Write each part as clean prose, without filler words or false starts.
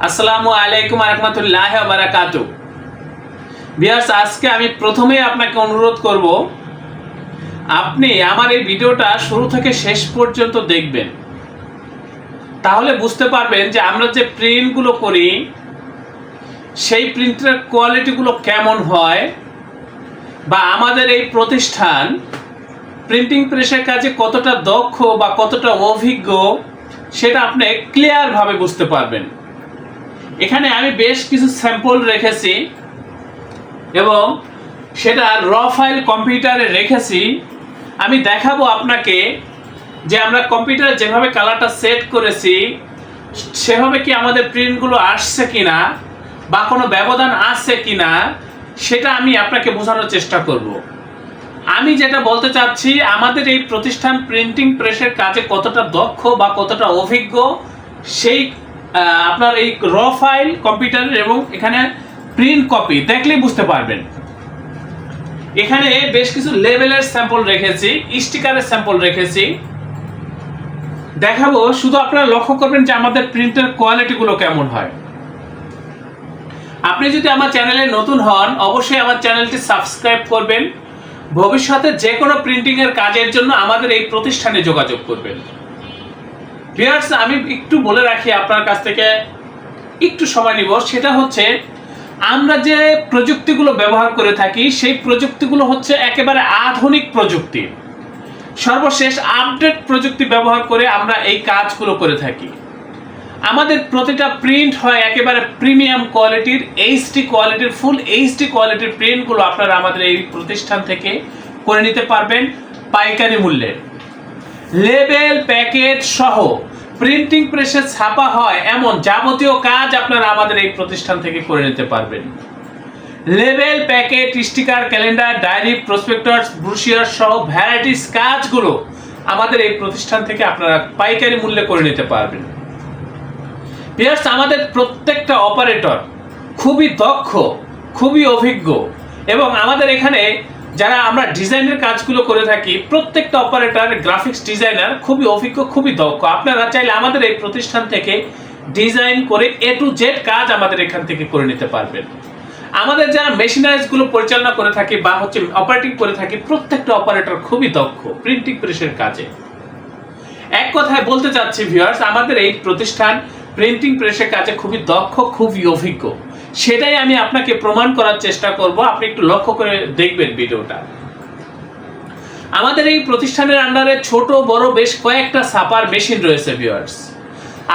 আসসালামু আলাইকুম রাহমাতুল্লাহি ওয়া বারাকাতুহু। ভিউয়ার্স, আজকে আমি প্রথমেই আপনাকে অনুরোধ করব আপনি আমার এই ভিডিওটা শুরু থেকে শেষ পর্যন্ত দেখবেন। তাহলে বুঝতে পারবেন যে আমরা যে প্রিন্টগুলো করি সেই প্রিন্টের কোয়ালিটিগুলো কেমন হয়, বা আমাদের এই প্রতিষ্ঠান প্রিন্টিং প্রেসের কাজে কতটা দক্ষ বা কতটা অভিজ্ঞ সেটা আপনি ক্লিয়ারভাবে বুঝতে পারবেন। এখানে আমি বেশ কিছু স্যাম্পল রেখেছি এবং সেটা র ফাইল কম্পিউটারে রেখেছি। আমি দেখাবো আপনাকে যে আমরা কম্পিউটারে যেভাবে কালারটা সেট করেছি সেভাবে কি আমাদের প্রিন্টগুলো আসছে কিনা বা কোনো ব্যবধান আসছে কিনা সেটা আমি আপনাকে বোঝানোর চেষ্টা করব। আমি যেটা বলতে চাচ্ছি, আমাদের এই প্রতিষ্ঠান প্রিন্টিং প্রেসের কাজে কতটা দক্ষ বা কতটা অভিজ্ঞ সেই আপনার এই র ফাইল কম্পিউটারের এবং এখানে প্রিন্ট কপি দেখলেই বুঝতে পারবেন। এখানে বেশ কিছু লেবেলের স্যাম্পল রেখেছি, স্টিকারের স্যাম্পল রেখেছি, দেখাবো। শুধু আপনারা লক্ষ্য করবেন যে আমাদের প্রিন্টের কোয়ালিটিগুলো কেমন হয়। আপনি যদি আমার চ্যানেলে নতুন হন অবশ্যই আমার চ্যানেলটি সাবস্ক্রাইব করবেন। ভবিষ্যতে যে কোনো প্রিন্টিং এর কাজের জন্য আমাদের এই প্রতিষ্ঠানে যোগাযোগ করবেন। ভিউয়ার্স, আমি একটু বলে রাখি, আপনার কাছ থেকে একটু সময় নিব। সেটা হচ্ছে আমরা যে প্রযুক্তিগুলো ব্যবহার করে থাকি সেই প্রযুক্তিগুলো হচ্ছে একেবারে আধুনিক প্রযুক্তি, সর্বশেষ আপডেট প্রযুক্তি ব্যবহার করে আমরা এই কাজগুলো করে থাকি। আমাদের প্রতিটা প্রিন্ট হয় একেবারে প্রিমিয়াম কোয়ালিটির, এইচডি কোয়ালিটির, ফুল এইচডি কোয়ালিটির প্রিন্টগুলো আপনারা আমাদের এই প্রতিষ্ঠান থেকে করে নিতে পারবেন পাইকারি মূল্যে। লেবেল প্যাকেট সহ প্রিন্টিং প্রেসে ছাপা হয় এমন যাবতীয় কাজ আপনারা আমাদের এই প্রতিষ্ঠান থেকে করে নিতে পারবেন। Label packet, sticker, calendar, diary, prospectus, brochure সহ ভ্যারাইটিস কাজগুলো আমাদের এই প্রতিষ্ঠান থেকে আপনারা পাইকারি মূল্যে করে নিতে পারবেন। ভিউয়ার্স, আমাদের প্রত্যেকটা অপারেটর খুবই দক্ষ, খুবই অভিজ্ঞ, এবং আমাদের এখানে যারা আমরা ডিজাইনের কাজগুলো করে থাকি প্রত্যেকটা অপারেটর, গ্রাফিক্স ডিজাইনার খুবই অভিজ্ঞ, খুবই দক্ষ। আপনারা চাইলে আমাদের এই প্রতিষ্ঠান থেকে ডিজাইন করে এ টু জেড কাজ আমাদের এখান থেকে করে নিতে পারবেন। আমাদের যারা মেশিনারিজগুলো পরিচালনা করে থাকি বা অপারেটিং করে থাকি প্রত্যেকটা অপারেটর খুবই দক্ষ প্রিন্টিং প্রেসের কাজে। এক কথায় বলতে চাচ্ছি ভিউয়ার্স, আমাদের এই প্রতিষ্ঠান প্রিন্টিং প্রেসের কাজে খুবই দক্ষ, খুবই অভিজ্ঞ। সেটাই আমি আপনাকে প্রমাণ করার চেষ্টা করব। আপনি একটু লক্ষ্য করে দেখবেন ভিডিওটা। আমাদের এই প্রতিষ্ঠানের আন্ডারে ছোট বড় বেশ কয়েকটা ছাপার মেশিন রয়েছে ভিউয়ার্স।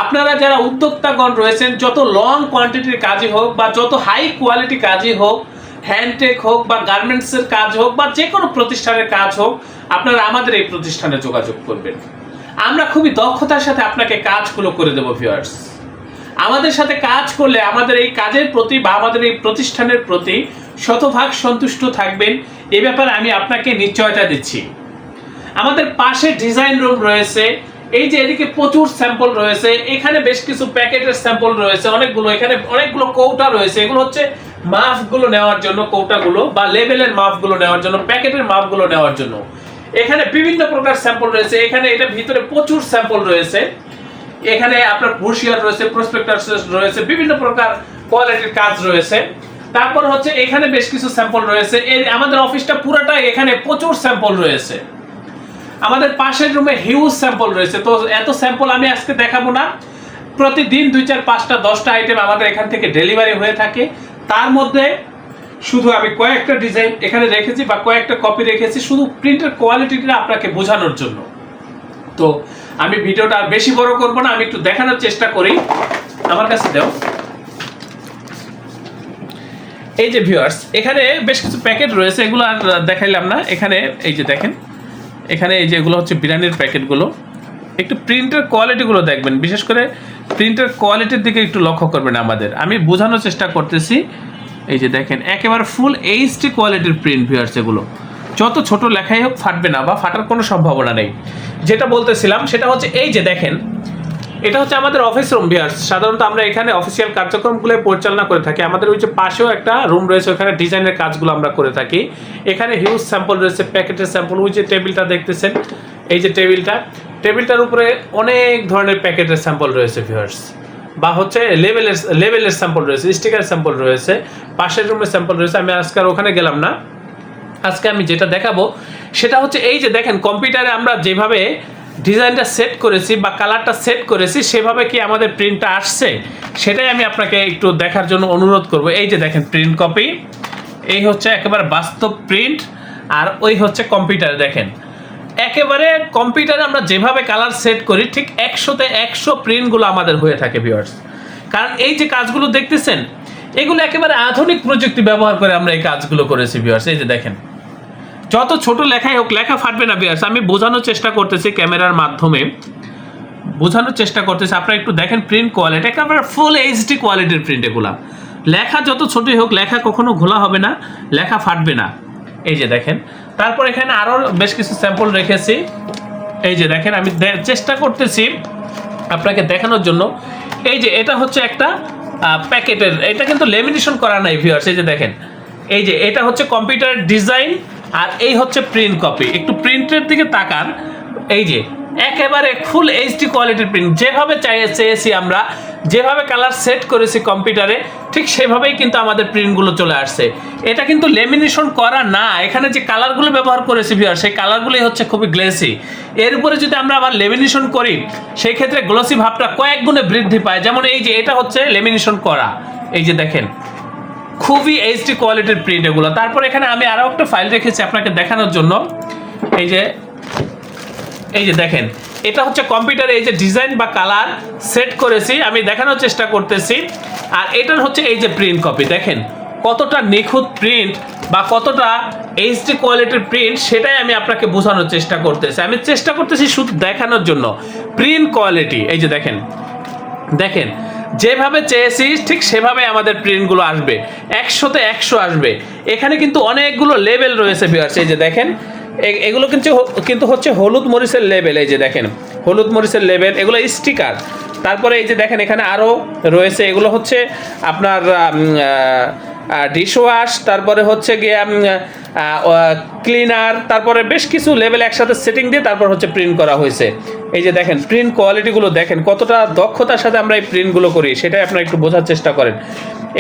আপনারা যারা উদ্যোক্তাগণ রয়েছেন, যত লং কোয়ান্টিটির কাজই হোক বা যত হাই কোয়ালিটি কাজই হোক, হ্যান্ডটেক হোক বা গার্মেন্টসের কাজ হোক বা যে কোনো প্রতিষ্ঠানের কাজ হোক, আপনারা আমাদের এই প্রতিষ্ঠানে যোগাযোগ করবেন। আমরা খুবই দক্ষতার সাথে আপনাকে কাজগুলো করে দেবো ভিউয়ার্স। আমাদের সাথে কাজ করলে আমাদের এই কাজের প্রতি বা আমাদের এই প্রতিষ্ঠানের প্রতি শতভাগ সন্তুষ্ট থাকবেন, এ ব্যাপারে আমি আপনাকে নিশ্চয়তা দিচ্ছি। আমাদের পাশে ডিজাইন রুম রয়েছে, এই যে এদিকে প্রচুর স্যাম্পল রয়েছে, এখানে বেশ কিছু প্যাকেটের স্যাম্পল রয়েছে অনেকগুলো, এখানে অনেকগুলো কৌটা রয়েছে। এগুলো হচ্ছে মাপগুলো নেওয়ার জন্য, কৌটাগুলো বা লেবেলের মাপগুলো নেওয়ার জন্য, প্যাকেটের মাপগুলো নেওয়ার জন্য। এখানে বিভিন্ন প্রকার স্যাম্পল রয়েছে। এখানে এটা ভিতরে প্রচুর স্যাম্পল রয়েছে। এখানে আপনার ব্রোশিয়ার রয়েছে, প্রসপেক্টাস রয়েছে, বিভিন্ন প্রকার কোয়ালিটির কাজ রয়েছে। তারপর হচ্ছে এখানে বেশ কিছু স্যাম্পল রয়েছে। এই আমাদের অফিসটা পুরোটাই এখানে প্রচুর স্যাম্পল রয়েছে। আমাদের পাশের রুমে হিউজ স্যাম্পল রয়েছে। তো এত স্যাম্পল আমি আজকে দেখাবো না। প্রতিদিন 2, 4, 5টা 10টা আইটেম আমাদের এখান থেকে ডেলিভারি হয়ে থাকে। তার মধ্যে শুধু আমি কয়েকটা ডিজাইন এখানে রেখেছি বা কয়েকটা কপি রেখেছি শুধু প্রিন্টের কোয়ালিটিটা আপনাকে বোঝানোর জন্য। তো আমি ভিডিওটা আর বেশি বড় করব না, আমি একটু দেখানোর চেষ্টা করি। আমার কাছে দাও। এই যে ভিউয়ার্স, এখানে বেশ কিছু প্যাকেট রয়েছে, এগুলো আর দেখাইলাম না। এখানে এই যে দেখেন, এখানে এই যে এগুলো হচ্ছে বিরিয়ানির প্যাকেটগুলো। একটু প্রিন্টের কোয়ালিটিগুলো দেখবেন, বিশেষ করে প্রিন্টের কোয়ালিটির দিকে একটু লক্ষ্য করবেন আমাদের। আমি বোঝানোর চেষ্টা করতেছি। এই যে দেখেন, একেবারে ফুল এইচডি কোয়ালিটির প্রিন্ট ভিউয়ার্স। এগুলো যত ছোট লেখাই হোক ফাটবে না বা ফাটার কোনো সম্ভাবনা নেই। যেটা বলতেছিলাম সেটা হচ্ছে এই যে দেখেন, এটা হচ্ছে আমাদের অফিস রুম ভিউয়ার্স। সাধারণত আমরা এখানে অফিসিয়াল কার্যক্রমগুলো পরিচালনা করে থাকি। আমাদের ওই যে পাশেও একটা রুম রয়েছে, ওখানে ডিজাইনের কাজগুলো আমরা করে থাকি। এখানে হিউজ স্যাম্পল রয়েছে, প্যাকেটের স্যাম্পল। ওই যে টেবিলটা দেখতেছেন, এই যে টেবিলটার উপরে অনেক ধরনের প্যাকেটের স্যাম্পল রয়েছে ভিউয়ার্স। বা হচ্ছে লেভেলের স্যাম্পল রয়েছে, স্টিকার স্যাম্পল রয়েছে, পাশের রুমের স্যাম্পল রয়েছে। আমি আজকে আর ওখানে গেলাম না। আজকে আমি যেটা দেখাবো সেটা হচ্ছে এই যে দেখেন কম্পিউটারে আমরা যেভাবে ডিজাইনটা সেট করেছি বা কালারটা সেট করেছি সেভাবে কি আমাদের প্রিন্টটা আসছে সেটাই আমি আপনাকে একটু দেখার জন্য অনুরোধ করব। এই যে দেখেন প্রিন্ট কপি, এই হচ্ছে একেবারে বাস্তব প্রিন্ট, আর ওই হচ্ছে কম্পিউটারে দেখেন একেবারে কম্পিউটারে আমরা যেভাবে কালার সেট করি ঠিক 100তে 100 প্রিন্টগুলো আমাদের হয়ে থাকে ভিউয়ার্স। কারণ এই যে কাজগুলো দেখতেছেন এগুলো একেবারে আধুনিক প্রযুক্তি ব্যবহার করে আমরা এই কাজগুলো করেছি ভিউয়ার্স। এই যে দেখেন যত ছোট লেখাই হোক লেখা ফাটবে না ভিউয়ার্স। আমি বোঝানোর চেষ্টা করতেছি ক্যামেরার মাধ্যমে, বোঝানোর চেষ্টা করতেছি। আপনারা একটু দেখেন প্রিন্ট কোয়ালিটি একেবারে ফুল এইচডি কোয়ালিটির প্রিন্ট। এগুলা লেখা যত ছোটই হোক লেখা কখনো ঘোলা হবে না, লেখা ফাটবে না। এই যে দেখেন তারপর এখানে আরও বেশ কিছু স্যাম্পল রেখেছি। এই যে দেখেন আমি চেষ্টা করতেছি আপনাকে দেখানোর জন্য। এই যে এটা হচ্ছে একটা প্যাকেটের, এটা কিন্তু লেমিনেশন করা নাই ভিউয়ার্স। এই যে দেখেন এই যে এটা হচ্ছে কম্পিউটারের ডিজাইন আর এই হচ্ছে প্রিন্ট কপি। একটু প্রিন্টের দিকে তাকান, এই যে একেবারে ফুল এইচডি কোয়ালিটির প্রিন্ট। যেভাবে চেয়েছি আমরা, যেভাবে কালার সেট করেছি কম্পিউটারে ঠিক সেভাবেই কিন্তু আমাদের প্রিন্টগুলো চলে আসছে। এটা কিন্তু লেমিনেশন করা না, এখানে যে কালারগুলো ব্যবহার করেছি ভিউয়ার সেই কালারগুলোই হচ্ছে খুবই গ্লেসি। এর উপরে যদি আমরা আবার লেমিনেশন করি সেই ক্ষেত্রে গ্লসি ভাবটা কয়েক গুণে বৃদ্ধি পায়। যেমন এই যে এটা হচ্ছে লেমিনেশন করা, এই যে দেখেন খুবই এইচডি কোয়ালিটির প্রিন্ট এগুলো। তারপর এখানে আমি আরও একটা ফাইল রেখেছি আপনাকে দেখানোর জন্য। এই যে দেখেন এটা হচ্ছে কম্পিউটারে এই যে ডিজাইন বা কালার সেট করেছি আমি দেখানোর চেষ্টা করতেছি। আর এটার হচ্ছে এই যে প্রিন্ট কপি, দেখেন কতটা নিখুঁত প্রিন্ট বা কতটা এইচডি কোয়ালিটির প্রিন্ট সেটাই আমি আপনাকে বোঝানোর চেষ্টা করতেছি। আমি চেষ্টা করতেছি শুধু দেখানোর জন্য প্রিন্ট কোয়ালিটি। এই যে দেখেন দেখেন যেভাবে চেয়েছি ঠিক সেভাবে আমাদের প্রিন্টগুলো আসবে, 100তে 100 আসবে। এখানে কিন্তু অনেকগুলো লেভেল রয়েছে ভিউয়ার্স। এই যে দেখেন এগুলো কিন্তু হচ্ছে হলুদ মরিচের লেবেল। এই যে দেখেন হলুদ মরিচের লেবেল, এগুলো স্টিকার। তারপরে এই যে দেখেন এখানে আরও রয়েছে, এগুলো হচ্ছে আপনার ডিশওয়াশ, তারপরে হচ্ছে গিয়ে ক্লিনার, তারপরে বেশ কিছু লেভেল একসাথে সেটিং দিয়ে তারপর হচ্ছে প্রিন্ট করা হয়েছে। এই যে দেখেন প্রিন্ট কোয়ালিটিগুলো দেখেন কতটা দক্ষতার সাথে আমরা এই প্রিন্টগুলো করি সেটাই আপনারা একটু বোঝার চেষ্টা করেন।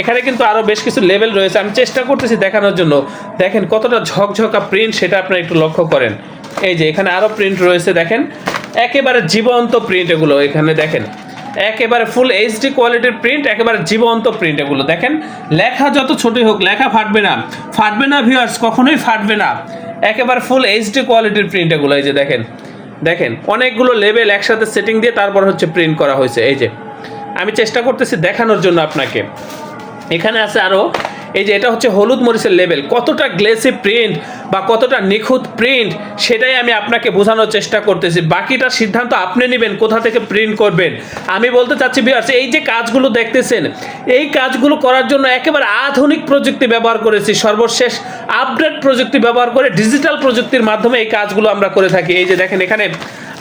এখানে কিন্তু আরও বেশ কিছু লেভেল রয়েছে, আমি চেষ্টা করতেছি দেখানোর জন্য। দেখেন কতটা ঝকঝকা প্রিন্ট সেটা আপনারা একটু লক্ষ্য করেন। এই যে এখানে আরও প্রিন্ট রয়েছে, দেখেন একেবারে জীবন্ত প্রিন্ট এগুলো। এখানে দেখেন একেবারে ফুল এইচডি কোয়ালিটির প্রিন্ট, একেবারে জীবন্ত প্রিন্ট এগুলো। দেখেন লেখা যত ছোটই হোক লেখা ফাটবে না, ফাটবে না ভিউয়ার্স, কখনোই ফাটবে না। একেবারে ফুল এইচডি কোয়ালিটির প্রিন্ট এগুলো। এই যে দেখেন দেখেন অনেকগুলো লেভেল একসাথে সেটিং দিয়ে তারপর হচ্ছে প্রিন্ট করা হয়েছে। এই যে আমি চেষ্টা করতেছি দেখানোর জন্য আপনাকে। এখানে আছে আরও এই যে এটা হচ্ছে হলুদ মরিচের লেবেল, কতটা গ্লেসি প্রিন্ট বা কতটা নিখুঁত প্রিন্ট সেটাই আমি আপনাকে বোঝানোর চেষ্টা করতেছি। বাকিটা সিদ্ধান্ত আপনি নেবেন কোথা থেকে প্রিন্ট করবেন। আমি বলতে চাচ্ছি ভিউয়ার্স এই যে কাজগুলো দেখতেছেন এই কাজগুলো করার জন্য একেবারে আধুনিক প্রযুক্তি ব্যবহার করেছি, সর্বশেষ আপডেট প্রযুক্তি ব্যবহার করে ডিজিটাল প্রযুক্তির মাধ্যমে এই কাজগুলো আমরা করে থাকি। এই যে দেখেন এখানে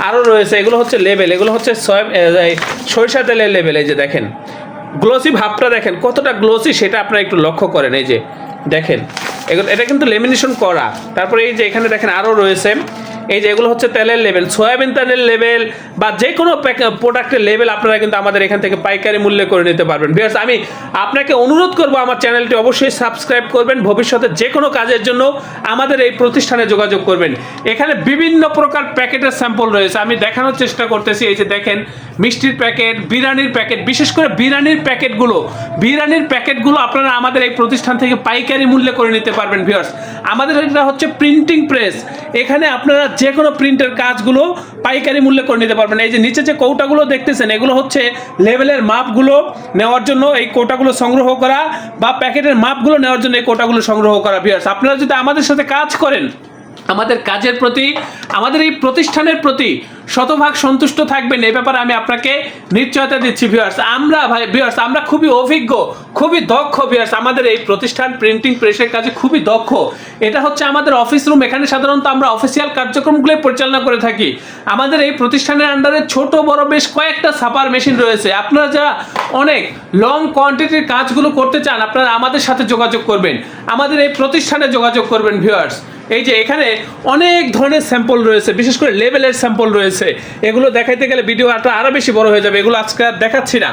আরও রয়েছে, এগুলো হচ্ছে লেবেল, এগুলো হচ্ছে সরিষা তেলের লেবেল। এই যে দেখেন গ্লোসি ভাবটা দেখেন কতটা গ্লোসি সেটা আপনারা একটু লক্ষ্য করেন। এই যে দেখেন এটা কিন্তু লেমিনেশন করা। তারপরে এই যে এখানে দেখেন আরও রয়েছে, এই যে এগুলো হচ্ছে তেলের লেবেল, সয়াবিন তেলের লেবেল বা যে কোনো প্রোডাক্টের লেবেল আপনারা কিন্তু আমাদের এখান থেকে পাইকারি মূল্যে করে নিতে পারবেন। ভিউয়ার্স আমি আপনাকে অনুরোধ করব আমার চ্যানেলটি অবশ্যই সাবস্ক্রাইব করবেন, ভবিষ্যতে যে কোনো কাজের জন্য আমাদের এই প্রতিষ্ঠানে যোগাযোগ করবেন। এখানে বিভিন্ন প্রকার প্যাকেটের স্যাম্পল রয়েছে, আমি দেখানোর চেষ্টা করতেছি। এই যে দেখেন মিষ্টির প্যাকেট, বিরিয়ানির প্যাকেট, বিশেষ করে বিরিয়ানির প্যাকেটগুলো আপনারা আমাদের এই প্রতিষ্ঠান থেকে পাইকারি মূল্যে করে নিতে পারবেন। ভিউয়ার্স আমাদের এটা হচ্ছে প্রিন্টিং প্রেস, এখানে আপনারা যে কোনো প্রিন্টের কাজগুলো পাইকারি মূল্যে করে নিতে পারবেন। এই যে নিচে যে কৌটাগুলো দেখতেছেন এগুলো হচ্ছে লেভেলের মাপগুলো নেওয়ার জন্য এই কৌটাগুলো সংগ্রহ করা বা প্যাকেটের মাপগুলো নেওয়ার জন্য এই কৌটাগুলো সংগ্রহ করা। ভিউয়ার্স আপনারা যদি আমাদের সাথে কাজ করেন আমাদের কাজের প্রতি আমাদের এই প্রতিষ্ঠানের প্রতি শতভাগ সন্তুষ্ট থাকবেন, এই ব্যাপারে আমি আপনাকে নিশ্চয়তা দিচ্ছি। ভিউয়ার্স আমরা খুবই অভিজ্ঞ, খুবই দক্ষ। ভিউয়ার্স আমাদের এই প্রতিষ্ঠান প্রিন্টিং প্রেসের কাজে খুবই দক্ষ। এটা হচ্ছে আমাদের অফিস রুম, এখানে সাধারণত আমরা অফিসিয়াল কার্যক্রমগুলো পরিচালনা করে থাকি। আমাদের এই প্রতিষ্ঠানের আন্ডারে ছোট বড় বেশ কয়েকটা ছাপার মেশিন রয়েছে। আপনারা যারা অনেক লং কোয়ান্টিটির কাজগুলো করতে চান আপনারা আমাদের সাথে যোগাযোগ করবেন, আমাদের এই প্রতিষ্ঠানে যোগাযোগ করবেন। ভিউয়ার্স এই যে এখানে অনেক ধরনের স্যাম্পল রয়েছে, বিশেষ করে লেভেলের স্যাম্পল রয়েছে, এগুলো দেখাইতে গেলে ভিডিওটা আরও বেশি বড় হয়ে যাবে, এগুলো আজকে আর দেখাচ্ছি না।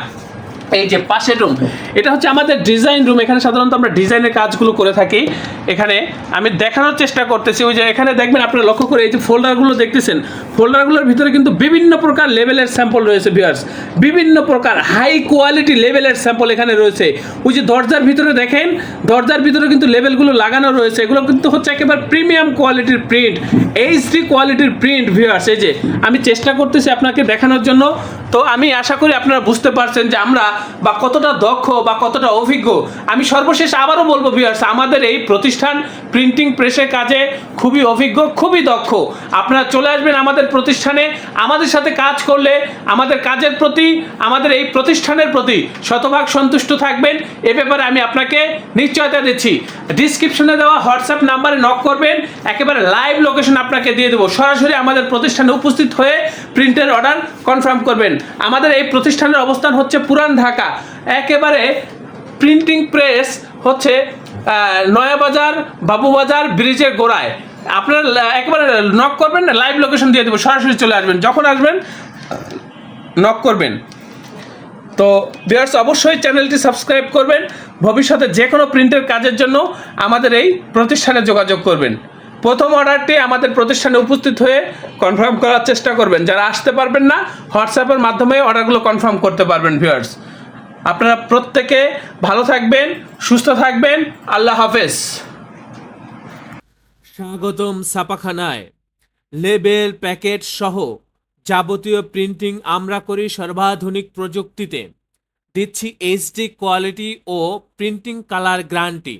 এই যে পাশের রুম, এটা হচ্ছে আমাদের ডিজাইন রুম। এখানে সাধারণত আমরা ডিজাইনের কাজগুলো করে থাকি। এখানে আমি দেখানোর চেষ্টা করতেছি, ওই যে এখানে দেখবেন আপনারা লক্ষ্য করে এই যে ফোল্ডারগুলো দেখতেছেন, ফোল্ডারগুলোর ভিতরে কিন্তু বিভিন্ন প্রকার লেভেলের স্যাম্পল রয়েছে ভিউয়ার্স, বিভিন্ন প্রকার হাই কোয়ালিটি লেভেলের স্যাম্পল এখানে রয়েছে। ওই যে দরজার ভিতরে দেখেন, দরজার ভিতরে কিন্তু লেভেলগুলো লাগানো রয়েছে, এগুলো কিন্তু হচ্ছে একেবারে প্রিমিয়াম কোয়ালিটির প্রিন্ট, এইচডি কোয়ালিটির প্রিন্ট ভিউয়ার্স। এই যে আমি চেষ্টা করতেছি আপনাকে দেখানোর জন্য। তো আমি আশা করি আপনারা বুঝতে পারছেন যে আমরা বা কতটা দক্ষ বা কতটা অভিজ্ঞ। আমি সর্বশেষ আবারও বলবো ভিউয়ার্স, আমাদের এই প্রতিষ্ঠান প্রিন্টিং প্রেসের কাজে খুবই অভিজ্ঞ, খুবই দক্ষ। আপনারা চলে আসবেন আমাদের প্রতিষ্ঠানে, আমাদের সাথে কাজ করলে আমাদের কাজের প্রতি, আমাদের এই প্রতিষ্ঠানের প্রতি শতভাগ সন্তুষ্ট থাকবেন, এ ব্যাপারে আমি আপনাকে নিশ্চয়তা দিচ্ছি। ডিসক্রিপশনে দেওয়া হোয়াটসঅ্যাপ নাম্বারে নক করবেন, একেবারে লাইভ লোকেশন আপনাকে দিয়ে দেবো। সরাসরি আমাদের প্রতিষ্ঠানে উপস্থিত হয়ে প্রিন্টের অর্ডার কনফার্ম করবেন। আমাদের এই প্রতিষ্ঠানের অবস্থান হচ্ছে পুরান ঢাকা, একেবারে প্রিন্টিং প্রেস হচ্ছে নয়াবাজার বাবুবাজার ব্রিজের গোড়ায়। আপনারা একেবারে নক করবেন, লাইভ লোকেশন দিয়ে দেবো, সরাসরি চলে আসবেন, যখন আসবেন নক করবেন। তো ভিউয়ার্স অবশ্যই চ্যানেলটি সাবস্ক্রাইব করবেন, ভবিষ্যতে যে কোনো প্রিন্টের কাজের জন্য আমাদের এই প্রতিষ্ঠানে যোগাযোগ করবেন। প্রথম অর্ডারটি আমাদের প্রতিষ্ঠানে উপস্থিত হয়ে কনফার্ম করার চেষ্টা করবেন। যারা আসতে পারবেন না, হোয়াটসঅ্যাপের মাধ্যমে অর্ডারগুলো কনফার্ম করতে পারবেন। ভিউয়ার্স আপনারা প্রত্যেকে ভালো থাকবেন, সুস্থ থাকবেন, আল্লাহ হাফেজ। স্বাগতম ছাপাখানায়। লেবেল প্যাকেট সহ যাবতীয় প্রিন্টিং আমরা করি সর্বাধুনিক প্রযুক্তিতে। দিচ্ছি এইচডি কোয়ালিটি ও প্রিন্টিং কালার গ্যারান্টি।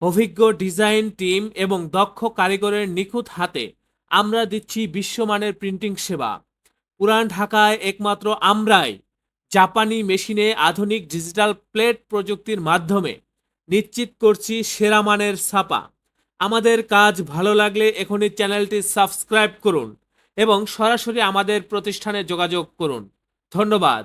অভিজ্ঞ ডিজাইন টিম এবং দক্ষ কারিগরের নিখুঁত হাতে আমরা দিচ্ছি বিশ্বমানের প্রিন্টিং সেবা। পুরান ঢাকায় একমাত্র আমরাই জাপানি মেশিনে আধুনিক ডিজিটাল প্লেট প্রযুক্তির মাধ্যমে নিশ্চিত করছি সেরা মানের ছাপা। আমাদের কাজ ভালো লাগলে এখনই চ্যানেলটি সাবস্ক্রাইব করুন এবং সরাসরি আমাদের প্রতিষ্ঠানে যোগাযোগ করুন। ধন্যবাদ।